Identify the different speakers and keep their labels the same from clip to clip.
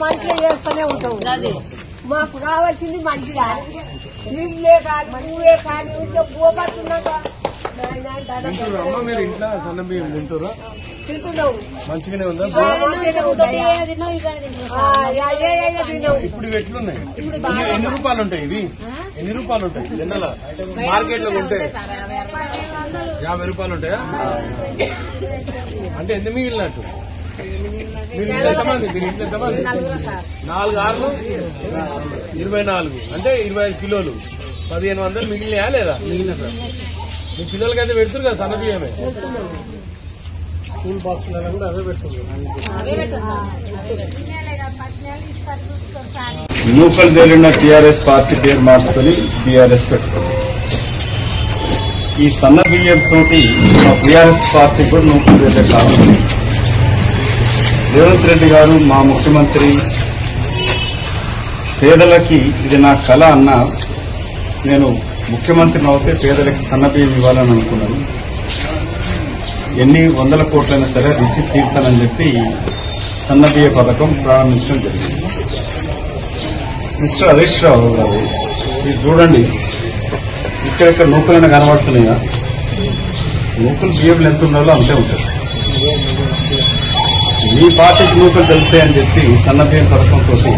Speaker 1: మంచిగా చేస్తూనే ఉంటాం. అదే మాకు రావాల్సింది మంచిగా నీళ్ళే కాదు నువ్వే కానీ ఇంట్లో పోబట్టున్నాక
Speaker 2: మీరు ఇంట్లో సన్న బియ్యం తింటారా?
Speaker 1: తింటున్నావు.
Speaker 2: మంచిగానే ఉందా? ఇప్పుడు ఇవి ఎట్లున్నాయి? ఎన్ని రూపాయలు ఉంటాయి ఇవి? ఎన్ని రూపాయలు ఉంటాయి జనరల్ మార్కెట్ లో ఉంటాయి? 50 రూపాయలు ఉంటాయా? అంటే ఎంత మిగిలినట్టు? మీరు ఇంట్లో ఎంతమంది? 4 ఆరులు 24 అంటే 25 కిలోలు 1500 మిగిలినాయా లేదా? మిగిలిన సార్ మీ పిల్లలకైతే పెడుతురు కదా సన్న బియ్యమే. స్కూల్ బాక్స్ కూడా అవే పెడుతున్నారు.
Speaker 3: నూకలు జరిగిన టీఆర్ఎస్ పార్టీ పేరు మార్చుకొని బీఆర్ఎస్ పెట్టుకుంది. ఈ సన్న బియ్యంతో మా బీఆర్ఎస్ పార్టీ కూడా నూకలు జరిగే కారణం రేవంత్ రెడ్డి గారు మా ముఖ్యమంత్రి పేదలకి ఇది నా కళ అన్న నేను ముఖ్యమంత్రిని అవుతే పేదలకి సన్న బియ్యం ఇవ్వాలని అనుకున్నాను. ఎన్ని 100 కోట్లైనా సరే రుచి తీర్తానని చెప్పి సన్న బియ్య పథకం ప్రారంభించడం జరిగింది. మిస్టర్ హరీష్ రావు గారు మీరు చూడండి ఇక్కడెక్కడ నూకలైనా కనబడుతున్నాయా? నూకలు బియ్యం ఎంత ఉండాలో అంతే ఉంటుంది. మీ పార్టీకి నూకలు తెలుస్తాయని చెప్పి సన్న బియ్యం పథకంతో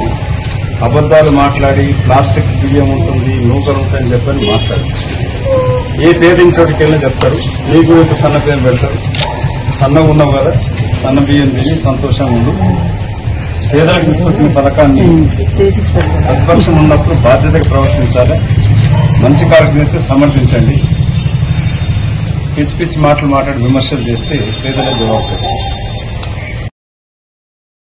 Speaker 3: అబద్దాలు మాట్లాడి ప్లాస్టిక్ బియ్యం ఉంటుంది నూకలు ఉంటాయని చెప్పని మాట్లాడి ఏ తేదీతోటికి వెళ్ళి చెప్తారు. మీకు ఇంత సన్న బియ్యం పెడతారు. సన్నగా ఉన్నావు కదా సన్న బియ్యం తిని సంతోషంగా ఉండు. పేదలకు తీసుకొచ్చిన పథకాన్ని ప్రతిపక్షం ఉన్నప్పుడు బాధ్యతగా ప్రవర్తించాలి. మంచి కార్యక్రమం చేస్తే సమర్థించండి. పిచ్చి పిచ్చి మాటలు మాట్లాడి విమర్శలు చేస్తే పేదలకు జవాబు చెప్పండి.